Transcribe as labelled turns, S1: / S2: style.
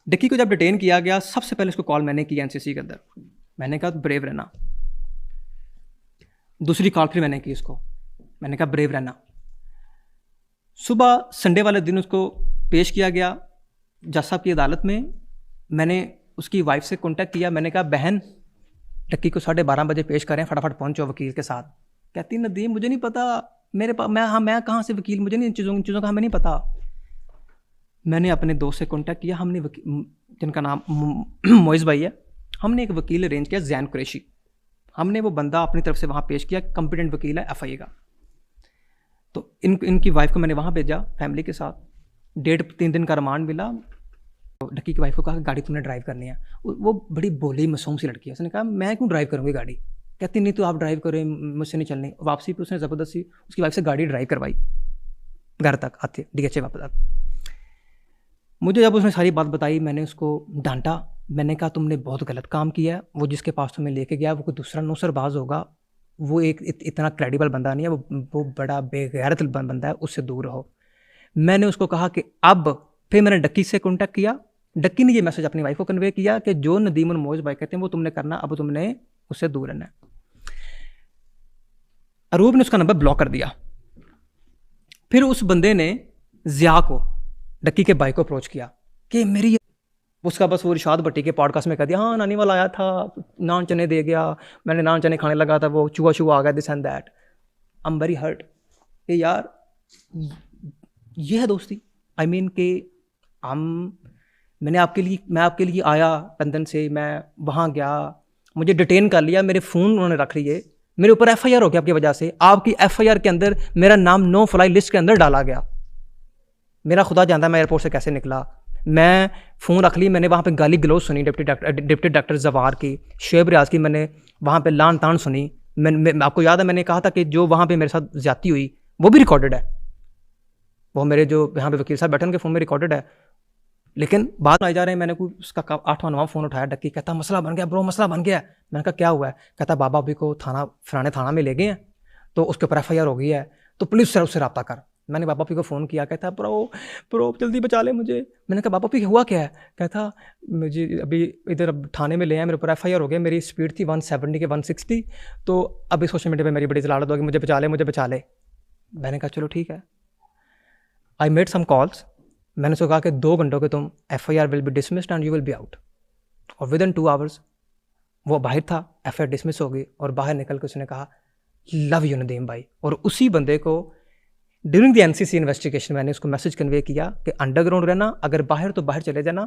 S1: Dicky को जब detain किया गया, सबसे पहले उसको कॉल मैंने की एनसीसी के अंदर। मैंने कहा ब्रेव रहना। दूसरी कॉल फिर मैंने की उसको, मैंने कहा ब्रेव रहना। सुबह संडे वाले दिन उसको पेश किया गया जज साहब की अदालत में। मैंने उसकी वाइफ से कांटेक्ट किया, मैंने कहा बहन डिक्की को 12:30 बजे पेश करें, फटाफट पहुंचो वकील के साथ। कहती नदीम मुझे नहीं पता, मेरे पास मैं कहाँ से वकील, मुझे नहीं इन चीज़ों का हमें नहीं पता। मैंने अपने दोस्त से कांटेक्ट किया, हमने जिनका नाम मोइज़ भाई है, हमने एक वकील अरेंज किया जैन कुरैशी। हमने वो बंदा अपनी तरफ से वहाँ पेश किया, कॉम्पिटेंट वकील है एफआईए का। तो इनकी वाइफ को मैंने वहाँ भेजा फैमिली के साथ। 3 दिन का रिमांड मिला। डिक्की की वाइफ को कहा कि गाड़ी तुमने ड्राइव करनी है। वो बड़ी भोली मासूम सी लड़की है, उसने कहा मैं क्यों ड्राइव करूँगी गाड़ी। कहती नहीं तो आप ड्राइव करें, मुझसे नहीं चलनी। वापसी पे उसने ज़बरदस्ती उसकी वाइफ से गाड़ी ड्राइव करवाई घर तक आते डीएचए वापस तक। मुझे जब उसने सारी बात बताई, मैंने उसको डांटा। मैंने कहा तुमने बहुत गलत काम किया है। वो जिसके पास तुम्हें लेके गया वो कोई दूसरा नौसरबाज होगा, वो एक इतना क्रेडिबल बंदा नहीं है, वो बड़ा बेगैरत बंदा है, उससे दूर रहो। मैंने उसको कहा कि अब फिर मैंने डक्की से कॉन्टैक्ट किया। डक्की ने ये मैसेज अपनी वाइफ को कन्वे किया कि जो नदीम और मोइज़ भाई कहते हैं वो तुमने करना, अब तुमने उससे दूर रहना है। अरूब ने उसका नंबर ब्लॉक कर दिया। फिर उस बंदे ने ज़िया को, डक्की के भाई को अप्रोच किया कि मेरी, उसका बस वो इरशाद भट्टी के पॉडकास्ट में कह दिया हाँ नानी वाला आया था, नान चने दे गया, मैंने नान चने खाने लगा था, वो चूहा चूहा आ गया, this and that. I am very hurt कि यार ये है दोस्ती। आई मीन कि मैं आपके लिए आया लंदन से, मैं वहाँ गया, मुझे डिटेन कर लिया, मेरे फ़ोन उन्होंने रख लिए, मेरे ऊपर एफआईआर हो गया आपकी वजह से। आपकी एफआईआर के अंदर मेरा नाम नो फ्लाई लिस्ट के अंदर डाला गया। मेरा खुदा जानता है मैं एयरपोर्ट से कैसे निकला। मैं फ़ोन रख ली, मैंने वहाँ पे गाली गलौज सुनी डिप्टी डॉक्टर जवार की, शुएब रियाज की, मैंने वहाँ पे लान तान सुनी। मैं आपको याद है मैंने कहा था कि जो वहाँ पे मेरे साथ ज़्यादती हुई वो भी रिकॉर्डेड है। वो मेरे जो यहाँ पे वकील साहब बैठे उनके फ़ोन में रिकॉर्डेड है। लेकिन बात आई जा रहे हैं, मैंने कोई उसका 8वां 9वां फ़ोन उठाया। डक्की कहता मसला बन गया ब्रो, मसला बन गया। मैंने कहा क्या हुआ है। कहता बाबा अभी को फलाने थाना में ले गए हैं, तो उसके ऊपर एफआईआर हो गई है, तो पुलिस से उससे रब्ता कर। मैंने बाबा पी को फ़ोन किया। कहता प्रो जल्दी बचा ले मुझे। मैंने कहा बाबा पी हुआ क्या है। कहता मुझे अभी इधर थाने में ले आए, मेरे ऊपर एफआईआर हो गया, मेरी स्पीड थी 170 के 160, तो अभी सोशल मीडिया पे मेरी बड़ी जलालत होगी, मुझे बचा ले। मैंने कहा चलो ठीक है। I made some calls. मैंने उसको कहा कि 2 घंटों के तुम FIR will be dismissed and you will be out. और विद इन 2 आवर्स वो बाहर था, एफआईआर डिसमिस हो गई, और बाहर निकल के उसने कहा लव यू नदीम भाई। और उसी बंदे को ड्यूरिंग द एनसीसी इन्वेस्टिगेशन मैंने उसको मैसेज कन्वे किया कि अंडरग्राउंड रहना, अगर बाहर तो बाहर चले जाना,